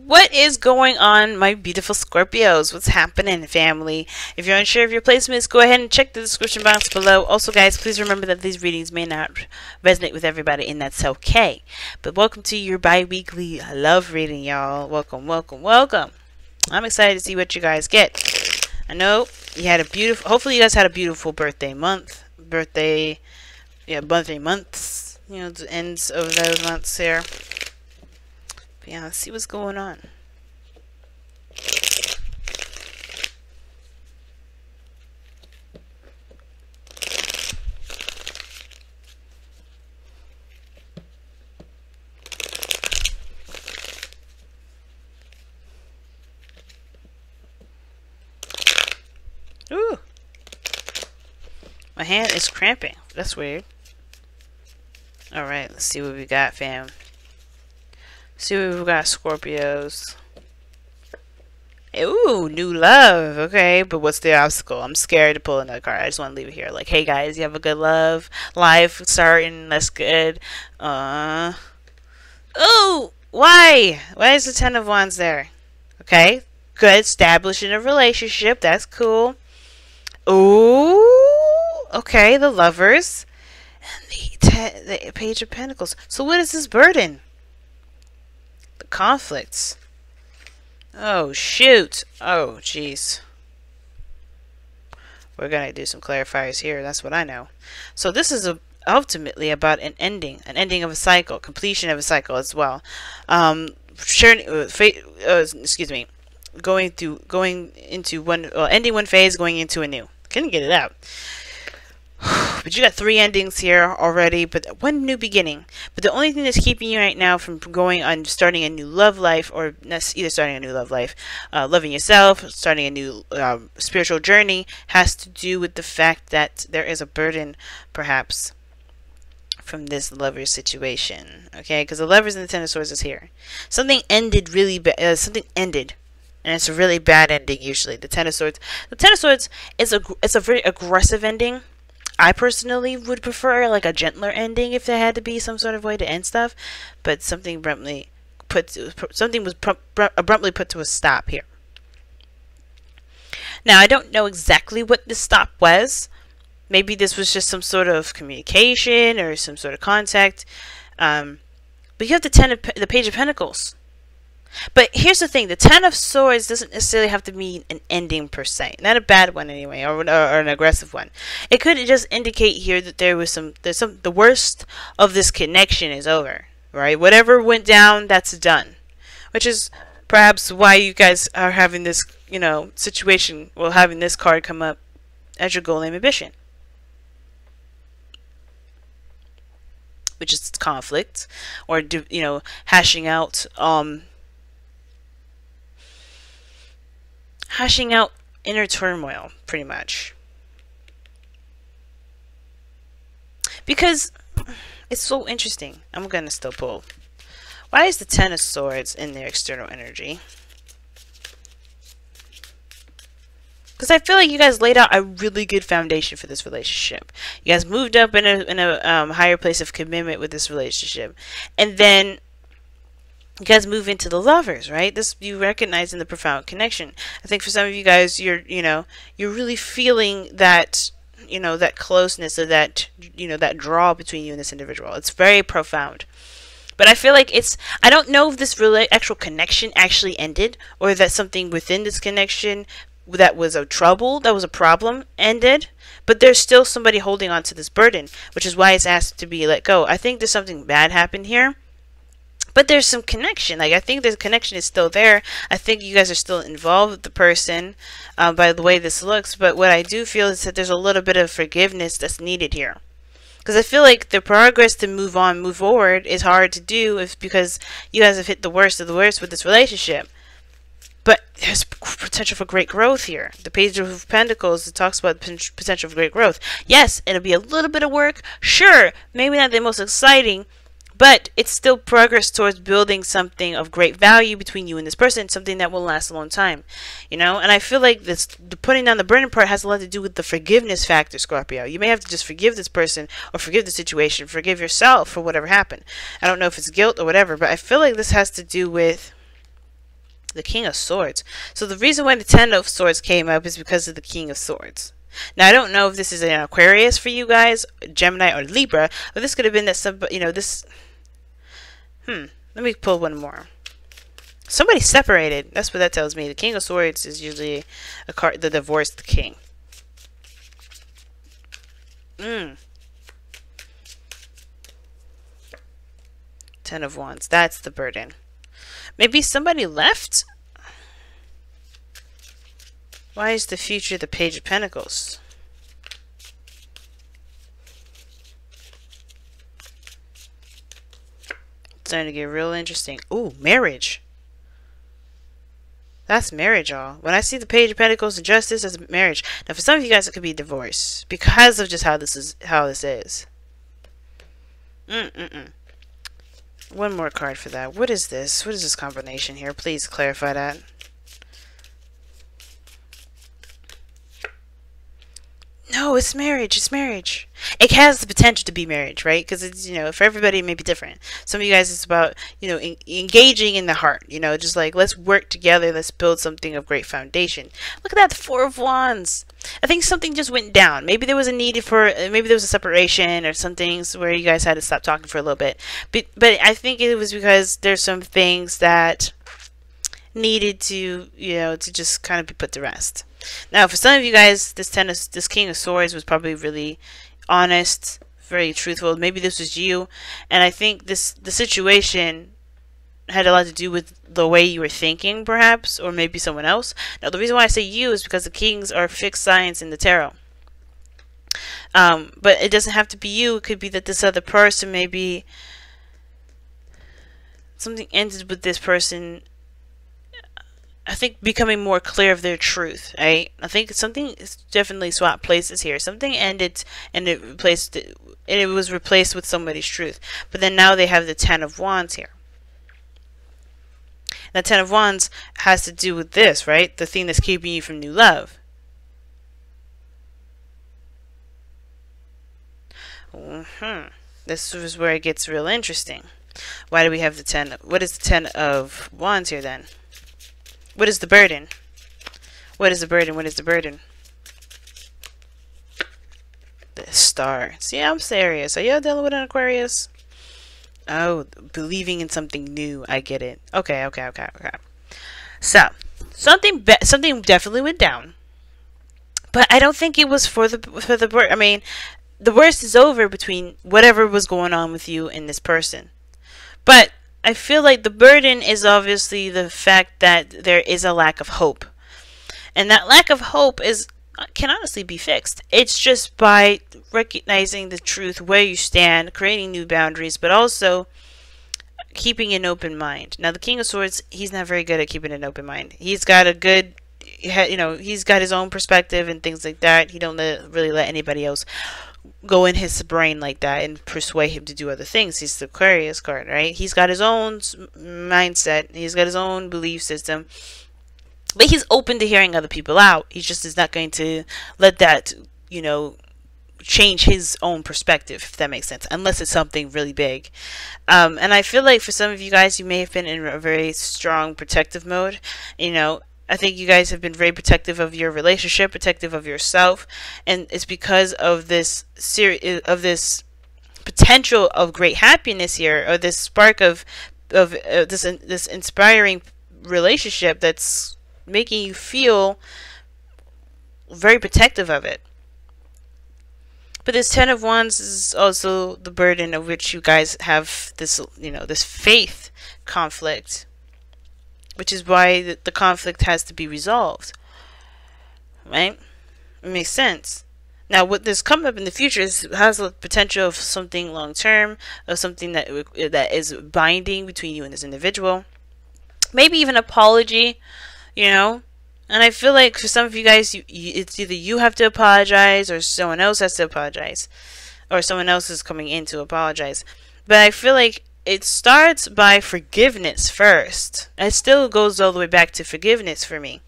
What is going on, my beautiful Scorpios? What's happening, family? If you're unsure of your placements, go ahead and check the description box below. Also, guys, please remember that these readings may not resonate with everybody, and that's okay. But welcome to your bi-weekly love reading, y'all. Welcome, welcome, welcome. I'm excited to see what you guys get. I know you had a beautiful, hopefully you guys had a beautiful birthday month. Birthday months. You know, the ends of those months here. Yeah, let's see what's going on. Ooh. My hand is cramping. That's weird. Alright, let's see what we got, fam. See what we've got, Scorpios. Ooh, new love. Okay, but what's the obstacle? I'm scared to pull another card. I just want to leave it here. Like, hey guys, you have a good life starting. That's good. Oh, why? Why is the Ten of Wands there? Okay, good. Establishing a relationship. That's cool. Ooh, okay. The Lovers and the Page of Pentacles. So what is this burden? Conflicts. Oh shoot. Oh jeez. We're gonna do some clarifiers here. That's what I know. So this is ultimately about an ending of a cycle, completion of a cycle as well. Excuse me. Going into one, ending one phase, going into a new. Couldn't get it out. But you got 3 endings here already, but one new beginning. But the only thing that's keeping you right now from going on starting a new love life, or either starting a new love life, loving yourself, starting a new spiritual journey, has to do with the fact that there is a burden, perhaps, from this lover situation. Okay, because the Lovers and the Ten of Swords is here. Something ended really bad. Something ended. And it's a really bad ending usually. The Ten of Swords. The Ten of Swords is a very aggressive ending. I personally would prefer like a gentler ending if there had to be some sort of way to end stuff, but something was abruptly put to a stop here. Now I don't know exactly what the stop was. Maybe this was just some sort of communication or some sort of contact. But you have the Page of Pentacles. But here's the thing, the Ten of Swords doesn't necessarily have to mean an ending per se. Not a bad one anyway, or an aggressive one. It could just indicate here that the worst of this connection is over, right? Whatever went down, that's done. Which is perhaps why you guys are having this, you know, situation, well, having this card come up as your goal and ambition. Which is conflict, or, you know, hashing out inner turmoil, pretty much. Because it's so interesting. I'm gonna still pull. Why is the Ten of Swords in their external energy? Because I feel like you guys laid out a really good foundation for this relationship. You guys moved up in a higher place of commitment with this relationship, and then you guys move into the Lovers, right? This you recognize in the profound connection. I think for some of you guys, you're really feeling that, you know, that closeness, or that, you know, that draw between you and this individual. It's very profound. But I feel like I don't know if this actual connection actually ended, or that something within this connection that was a problem ended. But there's still somebody holding on to this burden, which is why it's asked to be let go. I think there's something bad happened here. But there's some connection. Like, I think the connection is still there. I think you guys are still involved with the person by the way this looks. But what I do feel is that there's a little bit of forgiveness that's needed here. Because I feel like the progress to move forward is hard to do because you guys have hit the worst of the worst with this relationship. But there's potential for great growth here. The Page of Pentacles, it talks about potential for great growth. Yes, it'll be a little bit of work. Sure, maybe not the most exciting, but it's still progress towards building something of great value between you and this person, something that will last a long time, you know. And I feel like the putting down the burden part has a lot to do with the forgiveness factor, Scorpio. You may have to just forgive this person, or forgive the situation, forgive yourself for whatever happened. I don't know if it's guilt or whatever, but I feel like this has to do with The King of Swords. So the reason why the Ten of Swords came up is because of the King of Swords. Now, I don't know if this is an Aquarius for you guys, Gemini, or Libra, but this could have been that some, you know, this... Let me pull one more. Somebody separated. That's what that tells me. The King of Swords is usually a card, the divorced king. Ten of Wands. That's the burden. Maybe somebody left? Why is the future the Page of Pentacles? It's starting to get real interesting. Ooh, marriage. That's marriage, y'all. When I see the Page of Pentacles and Justice, that's marriage. Now, for some of you guys, it could be divorce because of just how this is. One more card for that. What is this? What is this combination here? Please clarify that. No, it's marriage. It's marriage. It has the potential to be marriage, right? Because it's, you know, for everybody it may be different. Some of you guys, it's about, you know, engaging in the heart. You know, just like, let's work together. Let's build something of great foundation. Look at that, the Four of Wands. I think something just went down. Maybe there was a need for, maybe there was a separation or some things where you guys had to stop talking for a little bit. But I think it was because there's some things that needed to, you know, to just kind of be put to rest. Now, for some of you guys, this King of Swords was probably really honest, very truthful. Maybe this was you, and I think the situation had a lot to do with the way you were thinking, perhaps, or maybe someone else. Now, the reason why I say you is because the kings are fixed signs in the tarot. But it doesn't have to be you. It could be that this other person, maybe something ended with this person, I think, becoming more clear of their truth, right? I think something is definitely swapped places here. Something ended and it was replaced with somebody's truth. But then now they have the Ten of Wands here. The Ten of Wands has to do with this, right? The thing that's keeping you from new love. This is where it gets real interesting. Why do we have the 10? What is the 10 of Wands here then? What is the burden? What is the burden? What is the burden? The Star. See, I'm serious. Are y'all dealing with an Aquarius? Oh, believing in something new. I get it. Okay. So, something definitely went down. But I don't think it was for the I mean, the worst is over between whatever was going on with you and this person. But I feel like the burden is obviously the fact that there is a lack of hope. And that lack of hope can honestly be fixed. It's just by recognizing the truth, where you stand, creating new boundaries, but also keeping an open mind. Now, the King of Swords, he's not very good at keeping an open mind. He's got a good, you know, he's got his own perspective and things like that. He don't really let anybody else go in his brain like that and persuade him to do other things. He's the Aquarius card, right? He's got his own mindset. He's got his own belief system. But he's open to hearing other people out. He just is not going to let that, you know, change his own perspective, if that makes sense, unless it's something really big. And I feel like for some of you guys, you may have been in a very strong protective mode. You know, I think you guys have been very protective of your relationship, protective of yourself, and it's because of this potential of great happiness here, or this spark of this inspiring relationship that's making you feel very protective of it. But this Ten of Wands is also the burden of which you guys have this, you know, this faith conflict, which is why the conflict has to be resolved, right? It makes sense. Now, what this coming up in the future has the potential of something long term, of something that is binding between you and this individual. Maybe even apology, you know. And I feel like for some of you guys, it's either you have to apologize or someone else has to apologize, or someone else is coming in to apologize. But I feel like it starts by forgiveness first. It still goes all the way back to forgiveness for me.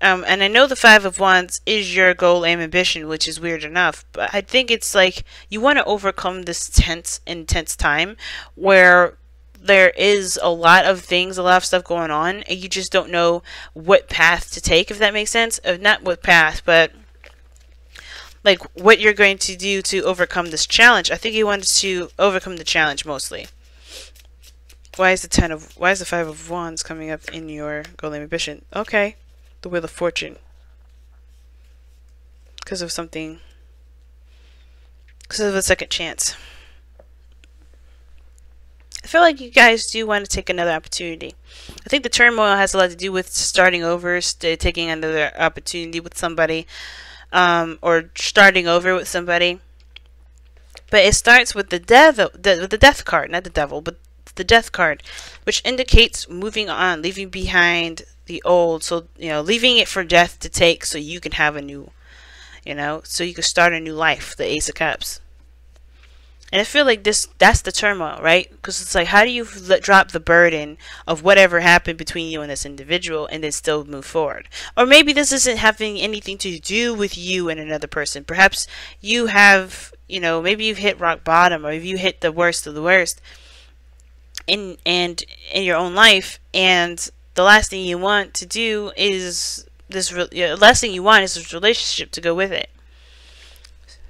And I know the Five of Wands is your goal and ambition, which is weird enough. But I think it's like you want to overcome this intense time where there is a lot of things, a lot of stuff going on, and you just don't know what path to take, if that makes sense. Not what path, but like what you're going to do to overcome this challenge. I think he wanted to overcome the challenge mostly. Why is the Five of Wands coming up in your Golden Ambition? Okay, the Wheel of Fortune. Because of something. Because of a second chance. I feel like you guys do want to take another opportunity. I think the turmoil has a lot to do with starting over, taking another opportunity with somebody, or starting over with somebody. But it starts with the death card, not the devil, but the death card, which indicates moving on, leaving behind the old. So, you know, leaving it for death to take, so you can have a new, you know, so you can start a new life. The Ace of Cups. And I feel like that's the turmoil, right? Because it's like, how do you drop the burden of whatever happened between you and this individual and then still move forward? Or maybe this isn't having anything to do with you and another person. Perhaps you have, you know, maybe you've hit rock bottom, or if you hit the worst of the worst in your own life, and the last thing you want to do is this relationship to go with it.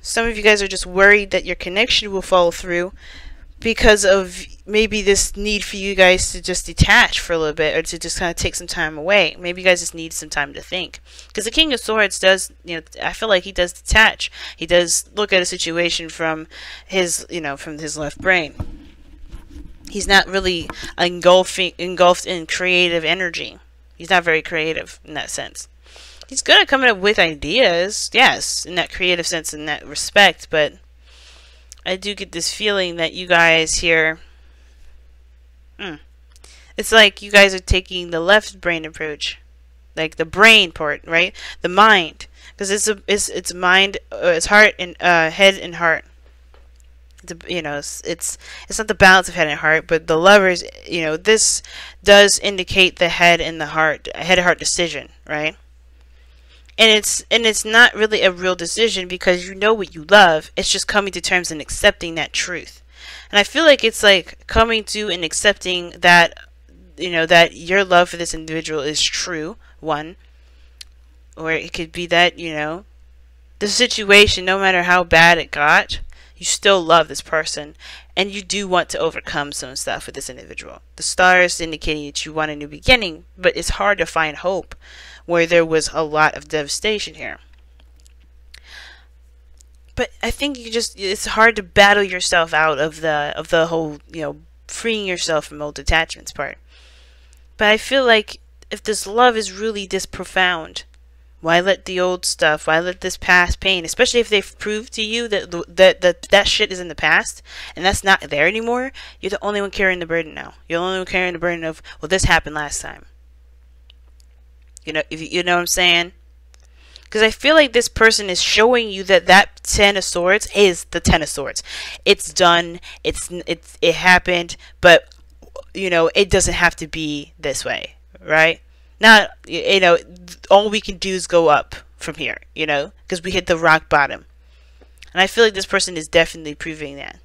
Some of you guys are just worried that your connection will fall through because of maybe this need for you guys to just detach for a little bit, or to just kind of take some time away. Maybe you guys just need some time to think. Because the King of Swords does, you know, I feel like he does detach. He does look at a situation from his, you know, from his left brain. He's not really engulfed in creative energy. He's not very creative in that sense. He's good at coming up with ideas, yes, in that creative sense, in that respect, but I do get this feeling that you guys here, it's like you guys are taking the left brain approach, like the brain part, right? The mind, because it's mind, it's heart and head and heart. You know, it's not the balance of head and heart, but the lovers. You know, this does indicate the head and the heart, head and heart decision, right? And it's not really a real decision, because you know what you love. It's just coming to terms and accepting that truth. And I feel like it's like coming to and accepting that, you know, that your love for this individual is true, one. Or it could be that, you know, the situation, no matter how bad it got, you still love this person, and you do want to overcome some stuff with this individual. The stars indicating that you want a new beginning, but it's hard to find hope where there was a lot of devastation here. But I think it's hard to battle yourself out of the whole, you know, freeing yourself from old attachments part. But I feel like if this love is really this profound, why let the old stuff, why let this past pain, especially if they've proved to you that shit is in the past and that's not there anymore? You're the only one carrying the burden now. You're the only one carrying the burden of, well, this happened last time. You know, if you know what I'm saying? Because I feel like this person is showing you that Ten of Swords is the Ten of Swords. It's done. It happened. But, you know, it doesn't have to be this way, right? Not, you know, all we can do is go up from here, you know, because we hit the rock bottom. And I feel like this person is definitely proving that.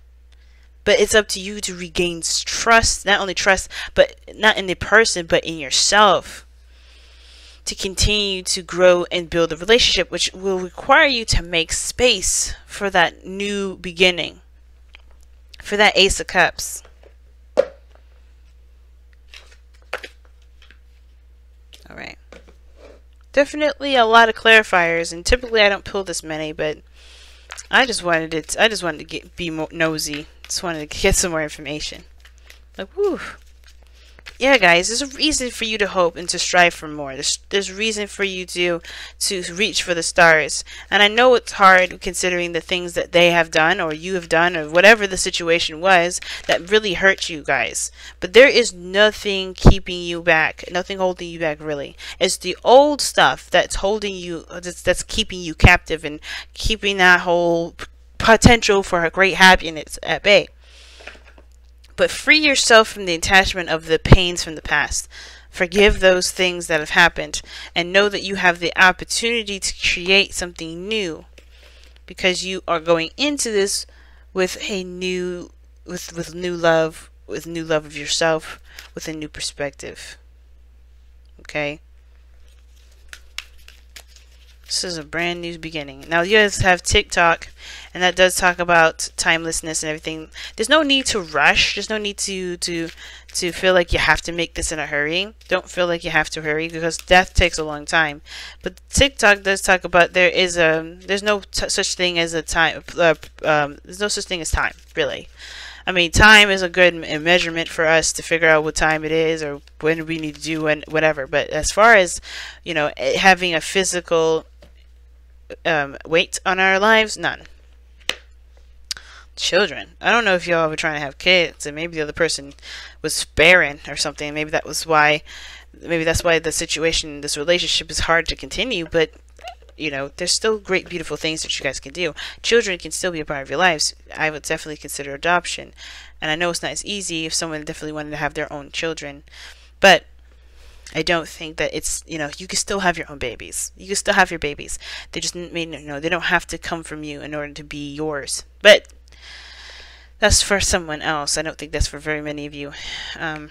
But it's up to you to regain trust, not only trust, but not in the person, but in yourself, to continue to grow and build a relationship, which will require you to make space for that new beginning, for that Ace of Cups. Alright. Definitely a lot of clarifiers, and typically I don't pull this many, but I just wanted to be more nosy. Just wanted to get some more information. Like, whew. Yeah, guys, there's a reason for you to hope and to strive for more. There's reason for you to reach for the stars. And I know it's hard, considering the things that they have done, or you have done, or whatever the situation was that really hurt you guys. But there is nothing keeping you back, nothing holding you back, really. It's the old stuff that's holding you, that's keeping you captive and keeping that whole potential for a great happiness at bay. But free yourself from the attachment of the pains from the past. Forgive those things that have happened, and know that you have the opportunity to create something new, because you are going into this with a new, with new love, with new love of yourself, with a new perspective. Okay? This is a brand new beginning. Now, you guys have TikTok, and that does talk about timelessness and everything. There's no need to rush. There's no need to feel like you have to make this in a hurry. Don't feel like you have to hurry, because death takes a long time. But TikTok does talk about there's no such thing as a time. There's no such thing as time, really. I mean, time is a good measurement for us to figure out what time it is or when we need to do and whatever. But as far as, you know, having a physical weight on our lives, none. Children. I don't know if y'all were trying to have kids and maybe the other person was barren or something. Maybe that was why, maybe that's why the situation, this relationship is hard to continue. But, you know, there's still great, beautiful things that you guys can do. Children can still be a part of your lives. I would definitely consider adoption. And I know it's not as easy if someone definitely wanted to have their own children. But I don't think that it's, you know, you can still have your own babies. You can still have your babies. They just, you know, they don't have to come from you in order to be yours. But that's for someone else. I don't think that's for very many of you. What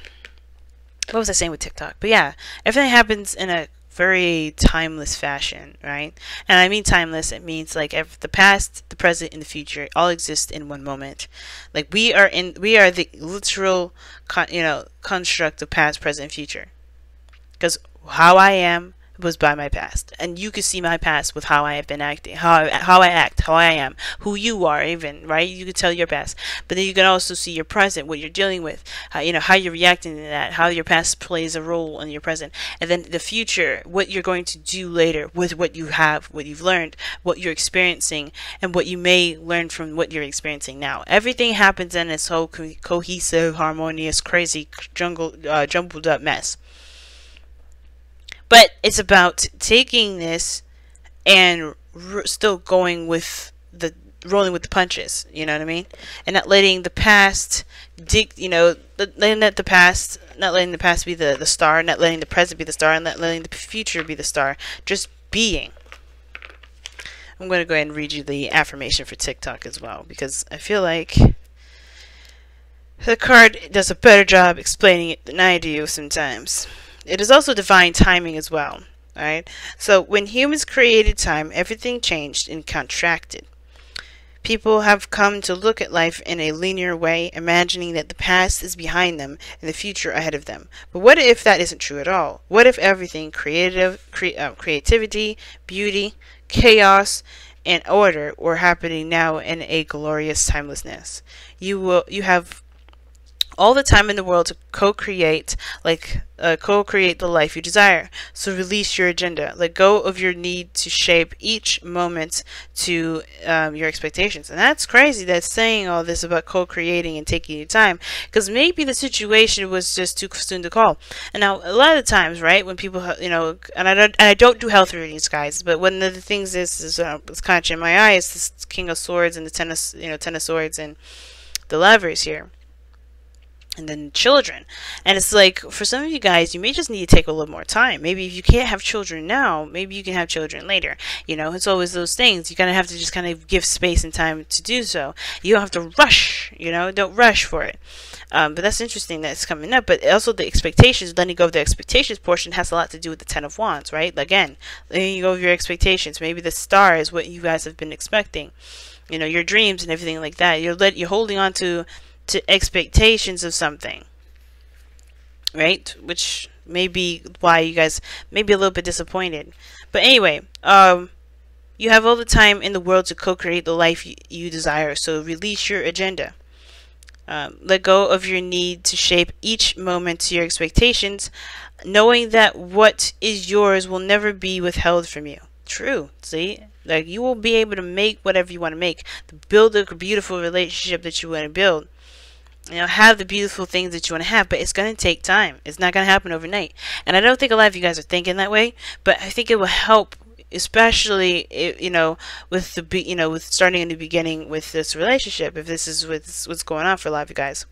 was I saying with TikTok? But yeah, everything happens in a very timeless fashion, right? And I mean timeless, it means like the past, the present, and the future all exist in one moment. Like we are the literal construct of past, present, and future. Because how I am was by my past, and you can see my past with how I have been acting, how I act, how I am, who you are, even, right? You can tell your past, but then you can also see your present, what you're dealing with, how, you know, how you're reacting to that, how your past plays a role in your present, and then the future, what you're going to do later with what you have, what you've learned, what you're experiencing, and what you may learn from what you're experiencing now. Everything happens in this whole cohesive, harmonious, crazy, jumbled up mess. But it's about taking this and still going with rolling with the punches. You know what I mean? And not letting the past, not letting the past be the star, not letting the present be the star, and not letting the future be the star. Just being. I'm going to go ahead and read you the affirmation for TikTok as well, because I feel like the card does a better job explaining it than I do sometimes. It is also divine timing as well. Alright? So when humans created time, everything changed and contracted. People have come to look at life in a linear way, imagining that the past is behind them and the future ahead of them. But what if that isn't true at all? What if everything, creativity, beauty, chaos, and order were happening now in a glorious timelessness? You have all the time in the world to co-create the life you desire. So release your agenda. Let go of your need to shape each moment to your expectations. And that's crazy that's saying all this about co-creating and taking your time, because maybe the situation was just too soon to call. And now a lot of the times, right, when people, and I don't do health readings, guys, but one of the things is catching my eye is this King of Swords and the Ten of Swords and the Lovers here. And then children. And it's like, for some of you guys, you may just need to take a little more time. Maybe if you can't have children now, maybe you can have children later. You know, it's always those things. You're going to have to just kind of give space and time to do so. You don't have to rush, don't rush for it. But that's interesting that it's coming up. But also the expectations, letting go of the expectations portion has a lot to do with the Ten of Wands, right? Again, letting go of your expectations. Maybe the star is what you guys have been expecting. Your dreams and everything like that. You're holding on to expectations of something, right? Which may be why you guys may be a little bit disappointed. But anyway, you have all the time in the world to co-create the life you desire. So release your agenda. Let go of your need to shape each moment to your expectations, knowing that what is yours will never be withheld from you. True. See? Like, you will be able to make whatever you want to make, to build a beautiful relationship that you want to build. Have the beautiful things that you want to have, but it's going to take time. It's not going to happen overnight. And I don't think a lot of you guys are thinking that way, but I think it will help, especially, with with starting in the beginning with this relationship, if this is what's going on for a lot of you guys.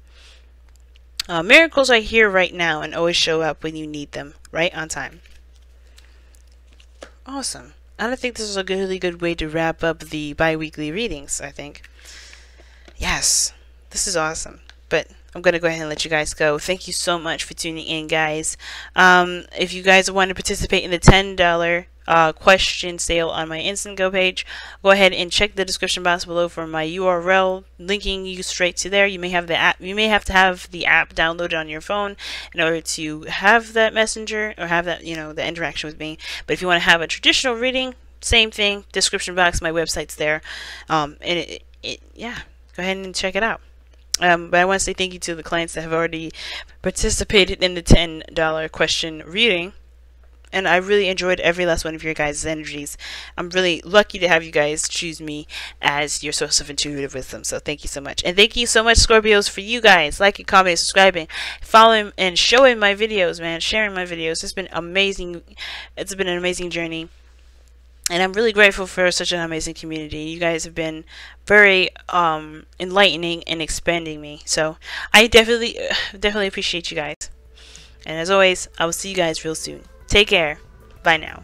Miracles are here right now and always show up when you need them, right on time. Awesome. I don't think this is a really good way to wrap up the bi-weekly readings, I think. Yes, this is awesome. But I'm going to go ahead and let you guys go. Thank you so much for tuning in, guys. If you guys want to participate in the $10 question sale on my Instant Go page, go ahead and check the description box below for my URL, linking you straight to there. You may have the app. You may have to have the app downloaded on your phone in order to have that messenger or have that, you know, the interaction with me. But if you want to have a traditional reading, same thing. Description box. My website's there. And yeah, go ahead and check it out. But I want to say thank you to the clients that have already participated in the $10 question reading. And I really enjoyed every last one of your guys' energies. I'm really lucky to have you guys choose me as your source of intuitive wisdom. So thank you so much. And thank you so much, Scorpios, for you guys liking, commenting, subscribing, following, and showing my videos, man. Sharing my videos. It's been amazing. It's been an amazing journey. And I'm really grateful for such an amazing community. You guys have been very enlightening and expanding me. So I definitely appreciate you guys. And as always, I will see you guys real soon. Take care. Bye now.